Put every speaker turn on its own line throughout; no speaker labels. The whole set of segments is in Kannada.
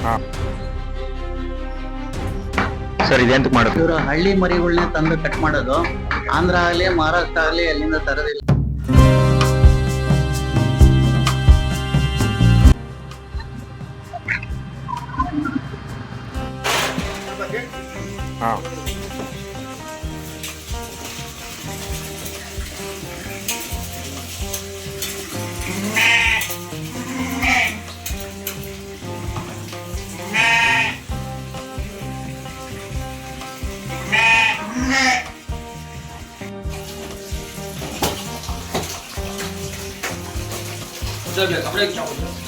ಹಾಂ ಸರ್, ಇದೆಂತ ಮಾಡೋದು?
ಇವರು ಹಳ್ಳಿ ಮರಿಗಳನ್ನ ತಂದು ಕಟ್ ಮಾಡೋದು. ಆಂಧ್ರ ಆಗಲಿ ಮಹಾರಾಷ್ಟ್ರ ಆಗಲಿ ಅಲ್ಲಿಂದ ತರೋದಿಲ್ಲ.
ಹಾಂ
कपड़े क्या होते हैं?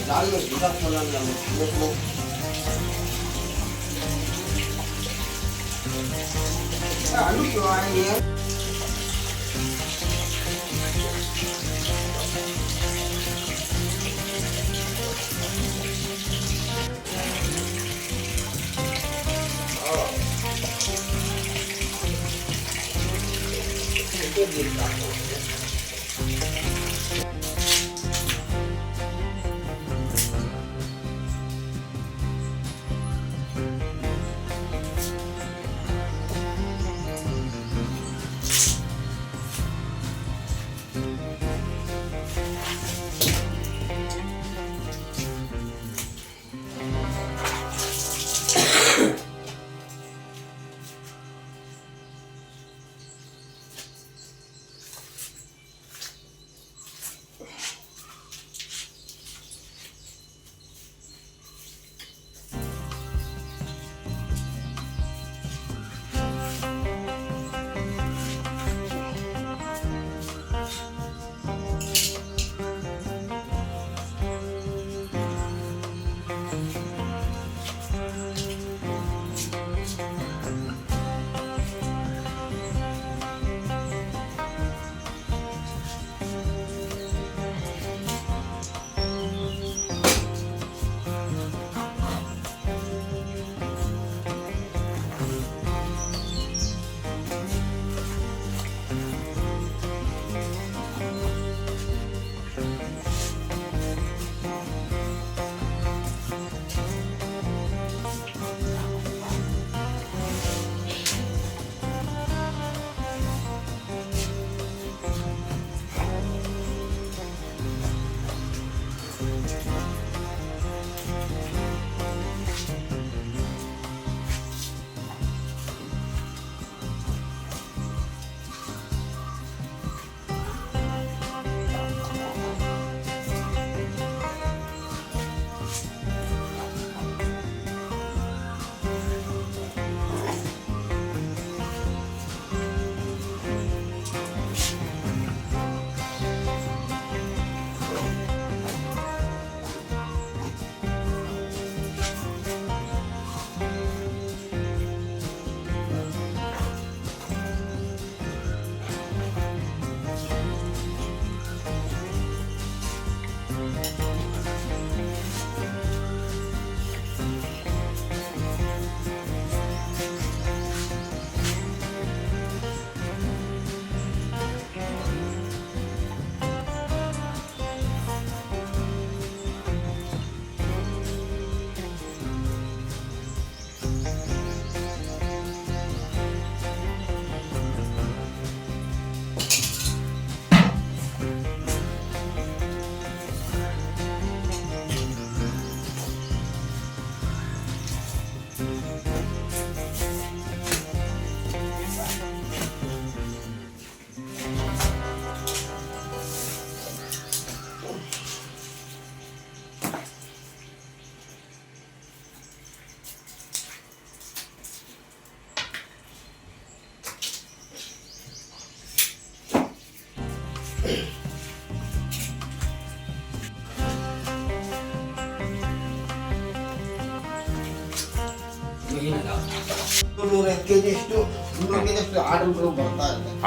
दाल में घिसा छोला आलू क्यों आएंगे?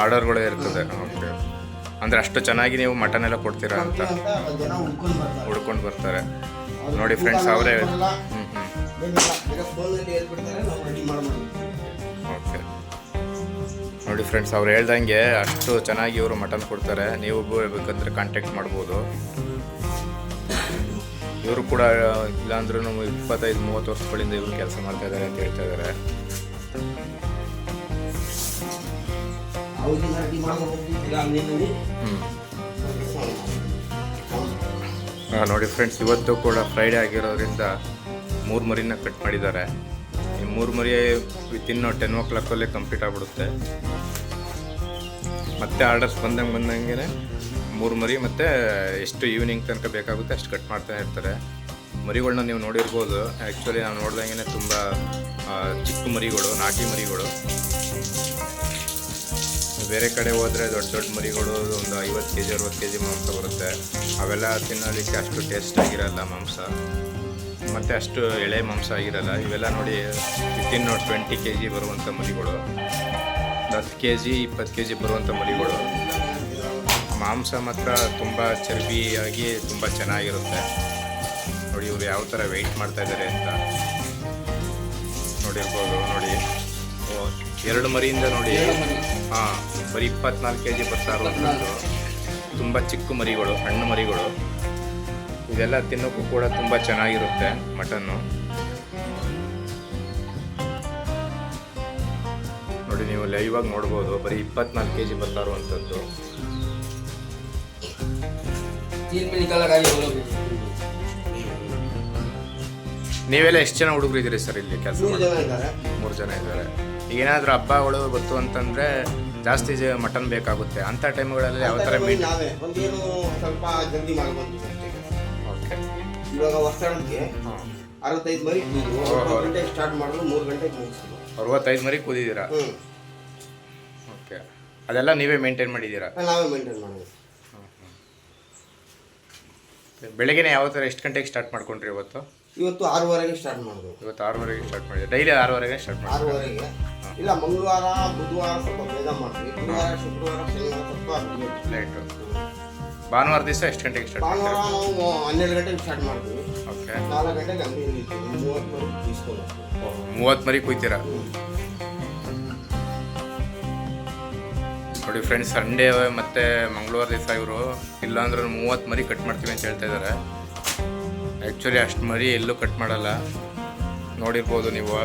ಆರ್ಡರ್ಗಳೇ ಇರ್ತದೆ. ಓಕೆ, ಅಂದರೆ ಅಷ್ಟು ಚೆನ್ನಾಗಿ ನೀವು ಮಟನ್ ಎಲ್ಲ ಕೊಡ್ತೀರಾ ಅಂತ
ಜನ
ಹುಡ್ಕೊಂಡು ಬರ್ತಾರೆ. ನೋಡಿ ಫ್ರೆಂಡ್ಸ್, ಅವರೇ ಓಕೆ. ನೋಡಿ ಫ್ರೆಂಡ್ಸ್, ಅವ್ರು ಹೇಳ್ದಂಗೆ ಅಷ್ಟು ಚೆನ್ನಾಗಿ ಇವರು ಮಟನ್ ಕೊಡ್ತಾರೆ. ನೀವು ಬೇಕಂದ್ರೆ ಕಾಂಟ್ಯಾಕ್ಟ್ ಮಾಡ್ಬೋದು. ಇವರು ಕೂಡ ಇಲ್ಲಾಂದ್ರೂ 25-30 ವರ್ಷಗಳಿಂದ ಇವರು ಕೆಲಸ ಮಾಡ್ತಾ ಇದ್ದಾರೆ ಅಂತ ಹೇಳ್ತಾ ಇದ್ದಾರೆ. ನೋಡಿ ಫ್ರೆಂಡ್ಸ್, ಇವತ್ತು ಕೂಡ ಫ್ರೈಡೇ ಆಗಿರೋದ್ರಿಂದ 3 ಮರಿನ ಕಟ್ ಮಾಡಿದ್ದಾರೆ. ಈ 3 ಮರಿ ವಿತಿನ್ 10 o'clock ಕಂಪ್ಲೀಟ್ ಆಗಿಬಿಡುತ್ತೆ. ಮತ್ತೆ ಆರ್ಡರ್ಸ್ ಬಂದಂಗೆ 3 ಮರಿ ಮತ್ತು ಎಷ್ಟು ಈವ್ನಿಂಗ್ ತನಕ ಬೇಕಾಗುತ್ತೆ ಅಷ್ಟು ಕಟ್ ಮಾಡ್ತಾನೆ ಇರ್ತಾರೆ. ಮರಿಗಳನ್ನ ನೀವು ನೋಡಿರ್ಬೋದು. ಆ್ಯಕ್ಚುಲಿ ನಾವು ನೋಡ್ದಂಗೆ ತುಂಬ ಚಿಕ್ಕ ಮರಿಗಳು, ನಾಟಿ ಮರಿಗಳು. ಬೇರೆ ಕಡೆ ಹೋದರೆ ದೊಡ್ಡ ದೊಡ್ಡ ಮರಿಗಳು ಒಂದು 50 kg 60 kg ಮಾಂಸ ಬರುತ್ತೆ. ಅವೆಲ್ಲ ತಿನ್ನೋದಕ್ಕೆ ಅಷ್ಟು ಟೇಸ್ಟ್ ಆಗಿರಲ್ಲ ಮಾಂಸ, ಮತ್ತು ಅಷ್ಟು ಎಳೆ ಮಾಂಸ ಆಗಿರಲ್ಲ. ಇವೆಲ್ಲ ನೋಡಿ ವಿತಿನ್ 20 kg ಬರುವಂಥ ಮರಿಗಳು, 10 kg 20 kg ಬರುವಂಥ ಮರಿಗಳು. ಮಾಂಸ ಮಾತ್ರ ತುಂಬ ಚರ್ಬಿಯಾಗಿ ತುಂಬ ಚೆನ್ನಾಗಿರುತ್ತೆ. ನೋಡಿ ಇವರು ಯಾವ ಥರ ವೆಯ್ಟ್ ಮಾಡ್ತಾ ಇದ್ದಾರೆ ಅಂತ ನೋಡಿರ್ಬೋದು. ನೋಡಿ 2 ಮರಿಯಿಂದ ನೋಡಿ, ಹಾಂ, ಬರೀ 24 kg ಬರ್ತಾ ಇರುವಂಥದ್ದು. ತುಂಬ ಚಿಕ್ಕ ಮರಿಗಳು, ಹಣ್ಣು ಮರಿಗಳು. ಇದೆಲ್ಲ ತಿನ್ನೋಕ್ಕೂ ಕೂಡ ತುಂಬ ಚೆನ್ನಾಗಿರುತ್ತೆ ಮಟನ್ನು. ನೋಡಿ ನೀವು ಲೈವ್ ಆಗಿ ನೋಡ್ಬೋದು. ಬರೀ 24 kg ಬರ್ತಾ ಇರುವಂಥದ್ದು. ನೀವೆಲ್ಲ ಎಷ್ಟು ಜನ ಹುಡುಗರು ಇದ್ದೀರಿ ಸರ್ ಇಲ್ಲಿ ಕೆಲಸ? 3 ಜನ ಇದ್ದಾರೆ. ಈಗ ಏನಾದರೂ ಹಬ್ಬಗಳು ಬಂತು ಅಂತಂದರೆ ಜಾಸ್ತಿ ಮಟನ್ ಬೇಕಾಗುತ್ತೆ. ಅಂಥ ಟೈಮ್ಗಳಲ್ಲಿ ಯಾವ ಥರ
ಸ್ವಲ್ಪ ಜಲ್ದಿ ಮಾಡ್ಬೋದು.
ಓಕೆ,
ಇವಾಗ ಹೊಸಕ್ಕೆ 65 ಮರಿ ಗಂಟೆಗೆ ಸ್ಟಾರ್ಟ್ ಮಾಡಿದ್ರು 3 ಗಂಟೆಗೆ ಮುಗಿಸ್ತೀವಿ.
65 ಮರಿ ಕೂದಿದ್ದೀರಾ? ಓಕೆ, ಅದೆಲ್ಲ ನೀವೇ ಮೇಂಟೈನ್ ಮಾಡಿದ್ದೀರಾ?
ನಾವೇ ಮೇಂಟೈನ್ ಮಾಡಿದ್ವಿ.
ಬೆಳಗ್ಗೆನೇ ಯಾವ ಥರ ಎಷ್ಟು ಗಂಟೆಗೆ ಸ್ಟಾರ್ಟ್ ಮಾಡ್ಕೊಂಡ್ರಿ ಇವತ್ತು?
ಇವತ್ತು 6:30ಗೆ ಸ್ಟಾರ್ಟ್ ಮಾಡಿದ್ವಿ.
ಇವತ್ತು 6:30ಗೆ ಸ್ಟಾರ್ಟ್ ಮಾಡಿದ್ವಿ. ಡೈಲಿ 6:30ಗೆ ಸ್ಟಾರ್ಟ್ ಮಾಡಿ?
6:30ಗೆ ಇಲ್ಲ, ಮಂಗಳವಾರ ಬುಧವಾರ ಸ್ವಲ್ಪ ಬೇಗ ಮಾಡ್ತೀವಿ. ಗುರುವಾರ ಶುಕ್ರವಾರ ಶನಿವಾರ ಸ್ವಲ್ಪ
ಲೇಟು. ಭಾನುವಾರ ದಿವಸ ಎಷ್ಟು ಗಂಟೆಗೆ ಸ್ಟಾರ್ಟ್ ಮಾಡ್ತೀವಿ?
ಭಾನುವಾರ ನಾವು 12 ಗಂಟೆಗೆ ಸ್ಟಾರ್ಟ್ ಮಾಡ್ತೀವಿ.
ಓಕೆ,
4 ಗಂಟೆಗೆ ಅಂಗಡಿ ಇರ್ತೀವಿ. 30 ಮರಿ తీసుకొని
30 ಮರಿ ಕುಯ್ತೀರಾ? ನೋಡಿ ಫ್ರೆಂಡ್ಸ್, ಸಂಡೇ ಮತ್ತು ಮಂಗಳವಾರ ದಿವಸ ಇವರು ಇಲ್ಲಾಂದ್ರೆ 30 ಮರಿ ಕಟ್ ಮಾಡ್ತೀವಿ ಅಂತ ಹೇಳ್ತಾ ಇದ್ದಾರೆ. ಆ್ಯಕ್ಚುಲಿ ಅಷ್ಟು ಮರಿ ಎಲ್ಲೂ ಕಟ್ ಮಾಡಲ್ಲ. ನೋಡಿರ್ಬೋದು ನೀವು,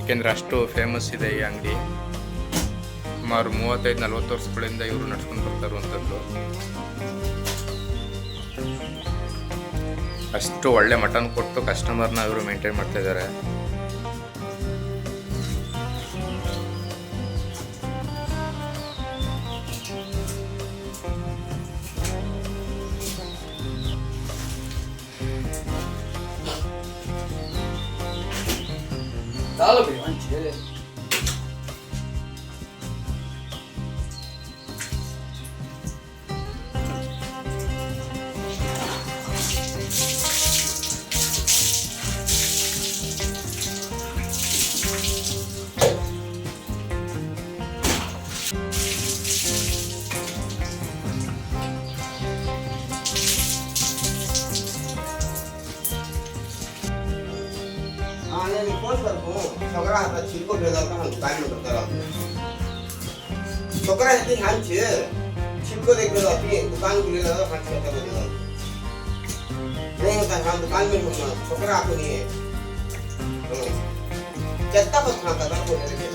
ಏಕೆಂದರೆ ಅಷ್ಟು ಫೇಮಸ್ ಇದೆ ಈ ಅಂಗಡಿ. ಸುಮಾರು 35-40 ವರ್ಷಗಳಿಂದ ಇವರು ನಡ್ಸ್ಕೊಂಡು ಬರ್ತಾ ಇರುವಂಥದ್ದು. ಅಷ್ಟು ಒಳ್ಳೆ ಮಟನ್ ಕೊಟ್ಟು ಕಸ್ಟಮರ್ನ ಇವರು ಮೇಂಟೈನ್ ಮಾಡ್ತಾ ಇದ್ದಾರೆ.
Dale, pero manches. నేను ఫోన్ కర్కు సగరా హత చిల్को भेजाता हम दुकान में करता रहता सगरा हती हांची छिलको देख जाती दुकान के लिए लगा हांची करता बोलता नहीं होता हम दुकान में होता सगरा अपनी चत्ता बस खाता था बोले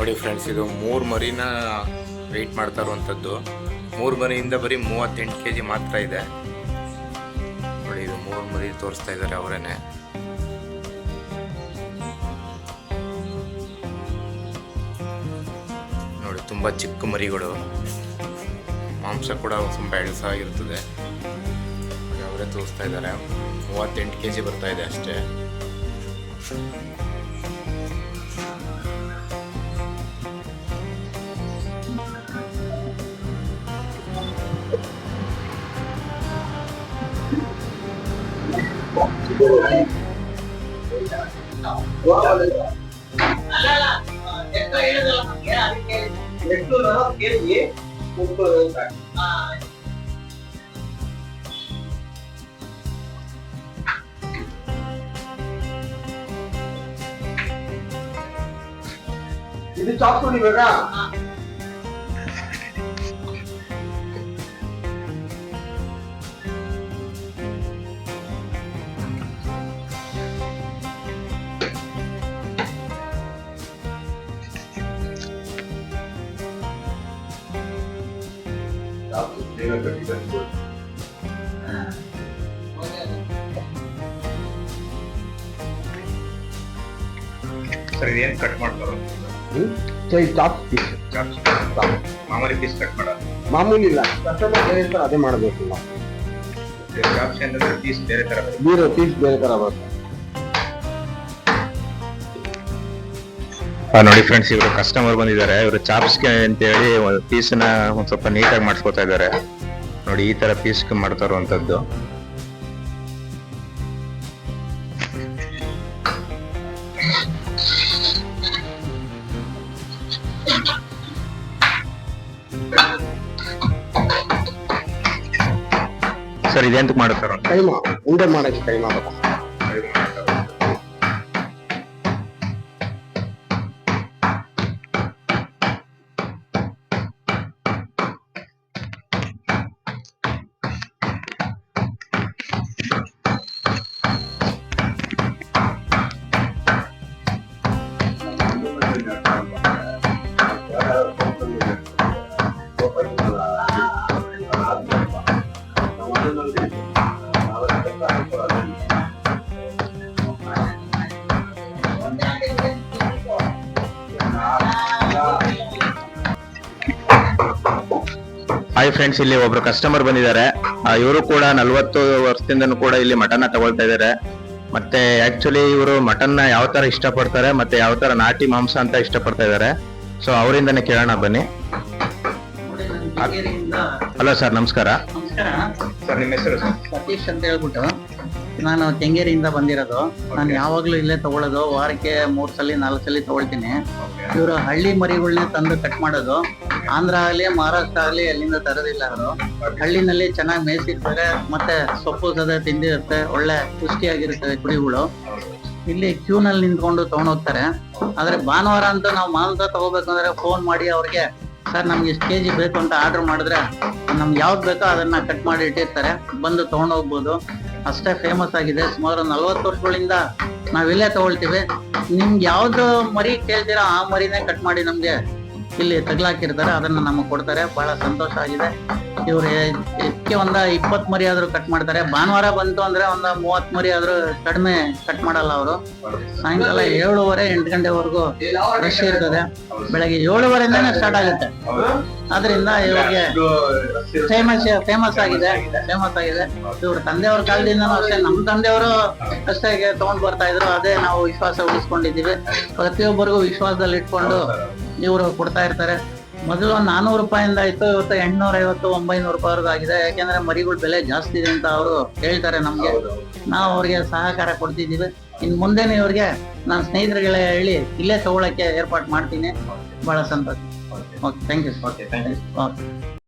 ನೋಡಿ ಫ್ರೆಂಡ್ಸ್, ಇದು 3 ಮರಿನ ವೆಯ್ಟ್ ಮಾಡ್ತಾ ಇರುವಂಥದ್ದು. 3 ಮರಿಯಿಂದ ಬರೀ 38 kg ಮಾತ್ರ ಇದೆ. ನೋಡಿ, ಇದು 3 ಮರಿ ತೋರಿಸ್ತಾ ಇದ್ದಾರೆ ಅವರೇನೆ. ನೋಡಿ, ತುಂಬ ಚಿಕ್ಕ ಮರಿಗಳು, ಮಾಂಸ ಕೂಡ ತುಂಬ ಎಳಸಾಗಿರ್ತದೆ. ಅವರೇ ತೋರಿಸ್ತಾ ಇದ್ದಾರೆ. 38 kg ಬರ್ತಾ ಇದೆ ಅಷ್ಟೇ.
ಇದು ಚಾಪ್ ಹೊಡಿಬೇಕಾ?
ಸರ್, ಇದೇನು ಕಟ್ ಮಾಡ್ತಾರೋ?
Chop piece.
ಮಾಮೂಲಿ ಪೀಸ್ ಕಟ್ ಮಾಡೋದು?
ಮಾಮೂಲಿ ಇಲ್ಲ, ಕಸ್ಟಮರ್ ಹೇಳ್ತಾರೆ ಅದೇ ಮಾಡಬೇಕು.
ಚಾಪ್ಸ್ ಅಂದ್ರೆ ಪೀಸ್ ಬೇರೆ ತರ ಬರುತ್ತೆ.
ಪೀಸ್ ಬೇರೆ ತರ ಬರುತ್ತೆ.
ನೋಡಿ ಫ್ರೆಂಡ್ಸ್, ಇವರು ಕಸ್ಟಮರ್ ಬಂದಿದ್ದಾರೆ. ಇವರು ಚಾಪ್ಸ್ಗೆ ಅಂತ ಹೇಳಿ ಪೀಸ್ನ ಒಂದ್ ಸ್ವಲ್ಪ ನೀಟಾಗಿ ಮಾಡಿಸ್ಕೊತಾ ಇದ್ದಾರೆ. ನೋಡಿ, ಈ ತರ ಪೀಸ್ ಮಾಡ್ತಾ ಇರುವಂತದ್ದು. ಸರ್, ಇದೆಂತ ಮಾಡುತ್ತಾರ?
ಕೈಮಾ ಉಂಡೆ ಮಾಡಕ್ಕೆ ಕೈಮಾ ಬೇಕು.
ಹಾಯ್ ಫ್ರೆಂಡ್ಸ್, ಇಲ್ಲಿ ಒಬ್ರು ಕಸ್ಟಮರ್ ಬಂದಿದ್ದಾರೆ. ಇವರು ಕೂಡ 40 ವರ್ಷದಿಂದನೂ ಕೂಡ ಇಲ್ಲಿ ಮಟನ್ ತಗೊಳ್ತಾ ಇದ್ದಾರೆ. ಮತ್ತೆ ಆಕ್ಚುಲಿ ಇವರು ಮಟನ್ನ ಯಾವ ತರ ಇಷ್ಟಪಡ್ತಾರೆ, ಮತ್ತೆ ಯಾವ ತರ ನಾಟಿ ಮಾಂಸ ಅಂತ ಇಷ್ಟಪಡ್ತಾ ಇದ್ದಾರೆ. ಸೊ ಅವರಿಂದನೇ ಕೇಳೋಣ ಬನ್ನಿ. ಹಲೋ ಸರ್, ನಮಸ್ಕಾರ.
ನಮಸ್ಕಾರ
ಸರ್, ನಿಮ್ಮ ಹೆಸರು?
ಸತೀಶ್ ಅಂತ ಹೇಳ್ಬಿಟ್ಟು ನಾನು ಕೆಂಗೇರಿಯಿಂದ ಬಂದಿರೋದು. ನಾನು ಯಾವಾಗ್ಲೂ ಇಲ್ಲೇ ತಗೊಳ್ಳೋದು. ವಾರಕ್ಕೆ 3 ಸಲ 4 ಸಲ ತಗೊಳ್ತೀನಿ. ಇವರು ಹಳ್ಳಿ ಮರಿಗಳನ್ನೇ ತಂದು ಕಟ್ ಮಾಡೋದು. ಆಂಧ್ರ ಆಗಲಿ ಮಹಾರಾಷ್ಟ್ರ ಆಗಲಿ ಎಲ್ಲಿಂದ ತರೋದಿಲ್ಲ. ಅವರು ಹಳ್ಳಿನಲ್ಲಿ ಚೆನ್ನಾಗಿ ಮೇಯಿಸಿರ್ತಾರೆ, ಮತ್ತೆ ಸೊಪ್ಪು ಸದ ತಿಂದಿರುತ್ತೆ, ಒಳ್ಳೆ ಪುಷ್ಟಿಯಾಗಿರುತ್ತೆ ಕುರಿಗಳು. ಇಲ್ಲಿ ಕ್ಯೂನಲ್ಲಿ ನಿಂತ್ಕೊಂಡು ತಗೊಂಡೋಗ್ತಾರೆ. ಆದ್ರೆ ಭಾನುವಾರ ಅಂತೂ ನಾವು ಮಾಂಸ ತಗೋಬೇಕಂದ್ರೆ ಫೋನ್ ಮಾಡಿ ಅವ್ರಿಗೆ, ಸರ್ ನಮ್ಗೆ ಇಷ್ಟು ಕೆಜಿ ಬೇಕು ಅಂತ ಆರ್ಡರ್ ಮಾಡಿದ್ರೆ ನಮ್ಗೆ ಯಾವ್ದು ಬೇಕೋ ಅದನ್ನ ಕಟ್ ಮಾಡಿ ಇಟ್ಟಿರ್ತಾರೆ, ಬಂದು ತಗೊಂಡೋಗ್ಬೋದು. ಅಷ್ಟೇ ಫೇಮಸ್ ಆಗಿದೆ. ಸುಮಾರು 40 ವರ್ಷಗಳಿಂದ ನಾವಿಲ್ಲೇ ತಗೊಳ್ತೀವಿ. ನಿಮ್ಗೆ ಯಾವ್ದು ಮರಿ ಕೇಳ್ತೀರಾ ಆ ಮರಿನೇ ಕಟ್ ಮಾಡಿ ನಮ್ಗೆ ಇಲ್ಲಿ ತಗ್ಲಾಕಿರ್ತಾರೆ, ಅದನ್ನ ನಮಗೆ ಕೊಡ್ತಾರೆ. ಬಹಳ ಸಂತೋಷ ಆಗಿದೆ. ಇವ್ರು ಇದಕ್ಕೆ 20 ಮರಿ ಆದ್ರೂ ಕಟ್ ಮಾಡ್ತಾರೆ. ಭಾನುವಾರ ಬಂತು ಅಂದ್ರೆ 30 ಮರಿ ಆದ್ರೂ ಕಡಿಮೆ ಕಟ್ ಮಾಡಲ್ಲ ಅವರು. ಸಾಯಂಕಾಲ 7:30 8 ಗಂಟೆವರೆಗೂ ರಶ್ ಇರ್ತದೆ. ಬೆಳಗ್ಗೆ 7:30ಇಂದಾನೇ ಸ್ಟಾರ್ಟ್ ಆಗುತ್ತೆ. ಅದರಿಂದ ಇವ್ರಿಗೆ ಫೇಮಸ್ ಆಗಿದೆ. ಇವ್ರ ತಂದೆಯವ್ರ ಕಾಲದಿಂದನೂ ಅಷ್ಟೇ, ನಮ್ಮ ತಂದೆಯವರು ಅಷ್ಟೇ ತಗೊಂಡ್ ಬರ್ತಾ ಇದ್ರು. ಅದೇ ನಾವು ವಿಶ್ವಾಸ ಉಳಿಸ್ಕೊಂಡಿದ್ದೀವಿ. ಪ್ರತಿಯೊಬ್ಬರಿಗೂ ವಿಶ್ವಾಸದಲ್ಲಿ ಇಟ್ಕೊಂಡು ಇವರು ಕೊಡ್ತಾ ಇರ್ತಾರೆ. ಮೊದಲು 400 ರೂಪಾಯಿಂದ ಇತ್ತು, ಇವತ್ತು 850 900 ರೂಪಾಯಿವರೆಗೂ ಆಗಿದೆ. ಯಾಕೆಂದ್ರೆ ಮರಿಗಳ ಬೆಲೆ ಜಾಸ್ತಿ ಇದೆ ಅಂತ ಅವರು ಹೇಳ್ತಾರೆ ನಮ್ಗೆ. ನಾವು ಅವ್ರಿಗೆ ಸಹಕಾರ ಕೊಡ್ತಿದ್ದೀವಿ. ಇನ್ ಮುಂದೆನೇ ಇವ್ರಿಗೆ ನಾನು ಸ್ನೇಹಿತರುಗಳೇ ಹೇಳಿ ಇಲ್ಲೇ ತಗೊಳಕ್ಕೆ ಏರ್ಪಾಟ್ ಮಾಡ್ತೀನಿ. ಬಹಳ ಸಂತೋಷ. Okay, thank you.